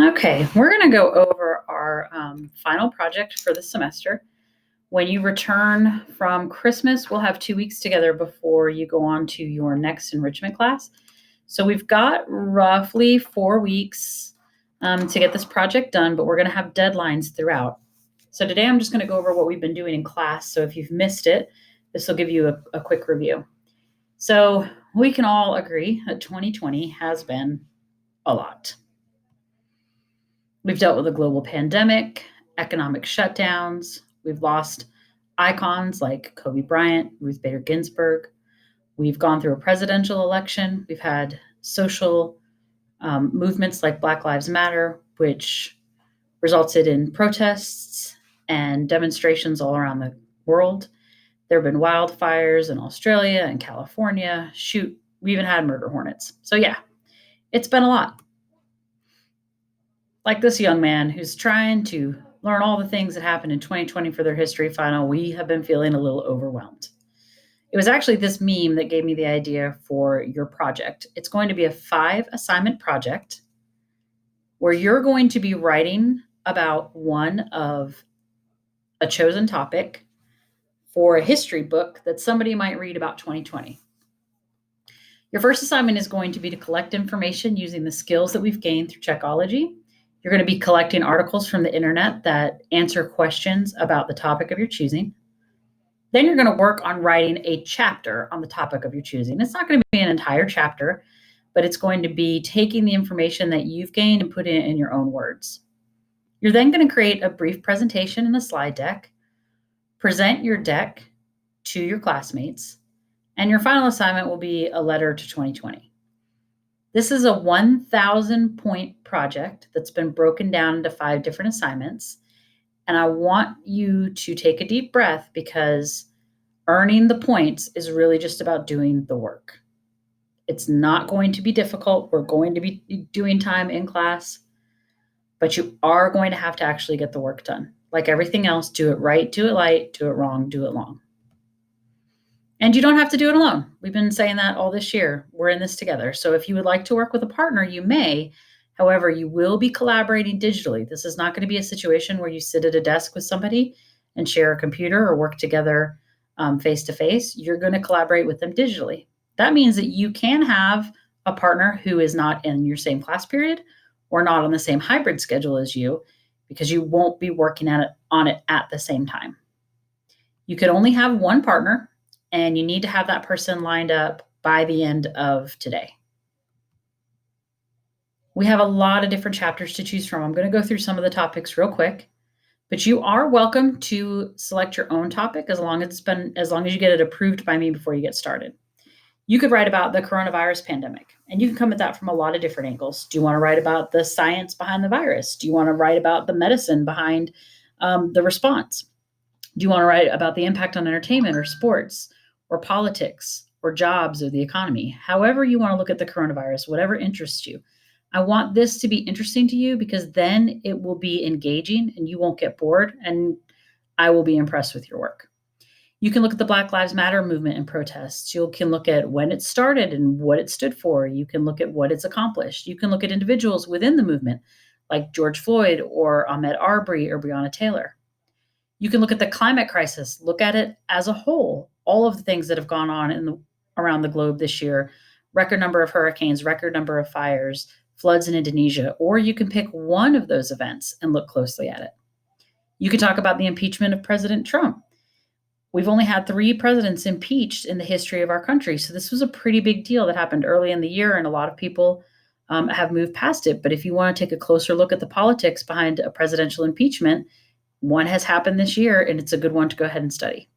Okay, we're going to go over our final project for the semester. When you return from Christmas, we'll have 2 weeks together before you go on to your next enrichment class. So we've got roughly 4 weeks to get this project done, but we're going to have deadlines throughout. So today I'm just going to go over what we've been doing in class. So if you've missed it, this will give you a quick review. So we can all agree that 2020 has been a lot. We've dealt with a global pandemic, economic shutdowns. We've lost icons like Kobe Bryant, Ruth Bader Ginsburg. We've gone through a presidential election. We've had social movements like Black Lives Matter, which resulted in protests and demonstrations all around the world. There have been wildfires in Australia and California. Shoot, we even had murder hornets. So, yeah, it's been a lot. Like this young man who's trying to learn all the things that happened in 2020 for their history final, we have been feeling a little overwhelmed. It was actually this meme that gave me the idea for your project. It's going to be a 5 assignment project where you're going to be writing about one of a chosen topic for a history book that somebody might read about 2020. Your first assignment is going to be to collect information using the skills that we've gained through Checkology. You're going to be collecting articles from the internet that answer questions about the topic of your choosing. Then you're going to work on writing a chapter on the topic of your choosing. It's not going to be an entire chapter, but it's going to be taking the information that you've gained and putting it in your own words. You're then going to create a brief presentation in a slide deck, present your deck to your classmates, and your final assignment will be a letter to 2020. This is a 1,000-point project that's been broken down into 5 different assignments. And I want you to take a deep breath because earning the points is really just about doing the work. It's not going to be difficult. We're going to be doing time in class, but you are going to have to actually get the work done. Like everything else, do it right, do it light, do it wrong, do it long. And you don't have to do it alone. We've been saying that all this year. We're in this together. So if you would like to work with a partner, you may. However, you will be collaborating digitally. This is not going to be a situation where you sit at a desk with somebody and share a computer or work together face to face. You're going to collaborate with them digitally. That means that you can have a partner who is not in your same class period or not on the same hybrid schedule as you, because you won't be working on it at the same time. You can only have one partner, and you need to have that person lined up by the end of today. We have a lot of different chapters to choose from. I'm going to go through some of the topics real quick, but you are welcome to select your own topic as long as you get it approved by me before you get started. You could write about the coronavirus pandemic, and you can come at that from a lot of different angles. Do you want to write about the science behind the virus? Do you want to write about the medicine behind the response? Do you want to write about the impact on entertainment or sports or politics or jobs or the economy? However you want to look at the coronavirus, whatever interests you. I want this to be interesting to you because then it will be engaging and you won't get bored, and I will be impressed with your work. You can look at the Black Lives Matter movement and protests. You can look at when it started and what it stood for. You can look at what it's accomplished. You can look at individuals within the movement like George Floyd or Ahmaud Arbery or Breonna Taylor. You can look at the climate crisis, look at it as a whole, all of the things that have gone on around the globe this year, record number of hurricanes, record number of fires, floods in Indonesia, or you can pick one of those events and look closely at it. You could talk about the impeachment of President Trump. We've only had 3 presidents impeached in the history of our country, so this was a pretty big deal that happened early in the year, and a lot of people have moved past it. But if you want to take a closer look at the politics behind a presidential impeachment, one has happened this year, and it's a good one to go ahead and study.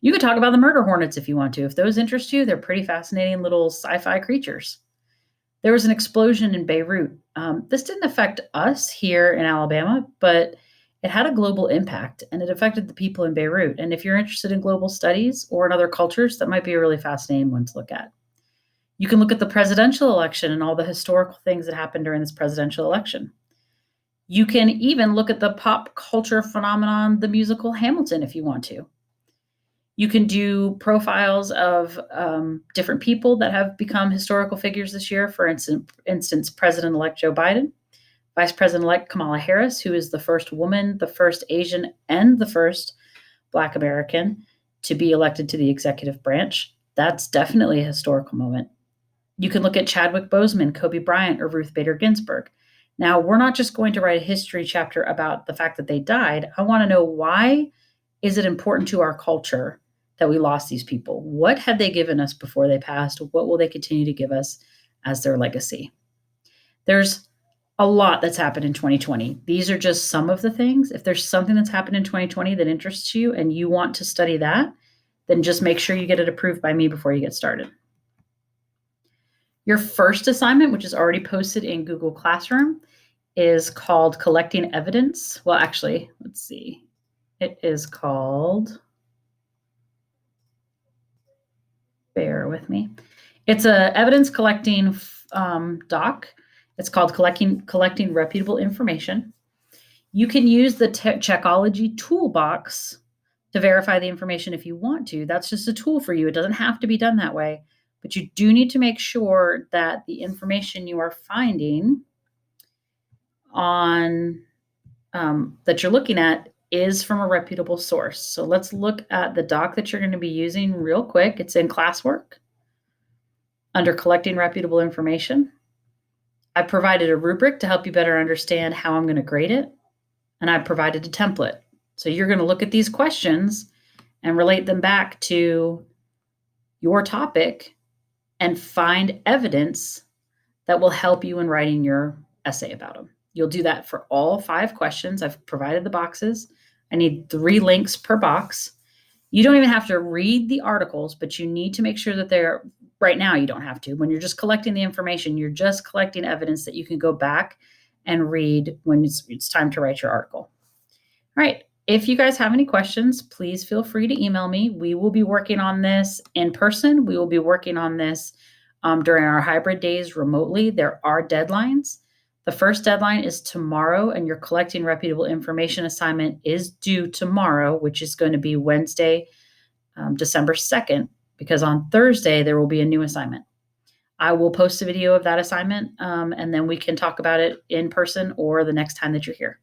You could talk about the murder hornets if you want to. If those interest you, they're pretty fascinating little sci-fi creatures. There was an explosion in Beirut. This didn't affect us here in Alabama, but it had a global impact, and it affected the people in Beirut. And if you're interested in global studies or in other cultures, that might be a really fascinating one to look at. You can look at the presidential election and all the historical things that happened during this presidential election. You can even look at the pop culture phenomenon, the musical Hamilton, if you want to. You can do profiles of different people that have become historical figures this year. For instance, President-elect Joe Biden, Vice President-elect Kamala Harris, who is the first woman, the first Asian, and the first Black American to be elected to the executive branch. That's definitely a historical moment. You can look at Chadwick Boseman, Kobe Bryant, or Ruth Bader Ginsburg. Now, we're not just going to write a history chapter about the fact that they died. I want to know, why is it important to our culture that we lost these people? What had they given us before they passed? What will they continue to give us as their legacy? There's a lot that's happened in 2020. These are just some of the things. If there's something that's happened in 2020 that interests you and you want to study that, then just make sure you get it approved by me before you get started. Your first assignment, which is already posted in Google Classroom, is called Collecting Evidence. Well, actually, let's see. It is called, bear with me. It's a evidence collecting doc. It's called Collecting Reputable Information. You can use the Checkology toolbox to verify the information if you want to. That's just a tool for you. It doesn't have to be done that way, but you do need to make sure that the information you are finding on that you're looking at is from a reputable source. So let's look at the doc that you're going to be using real quick. It's in classwork under Collecting Reputable Information. I provided a rubric to help you better understand how I'm going to grade it, and I provided a template. So you're going to look at these questions and relate them back to your topic and find evidence that will help you in writing your essay about them. You'll do that for all 5 questions. I've provided the boxes. I need 3 links per box. You don't even have to read the articles, but you need to make sure that they're, right now you don't have to. When you're just collecting the information, you're just collecting evidence that you can go back and read when it's time to write your article. All right. If you guys have any questions, please feel free to email me. We will be working on this in person. We will be working on this during our hybrid days remotely. There are deadlines. The first deadline is tomorrow, and your Collecting Reputable Information assignment is due tomorrow, which is going to be Wednesday, December 2nd, because on Thursday there will be a new assignment. I will post a video of that assignment, and then we can talk about it in person or the next time that you're here.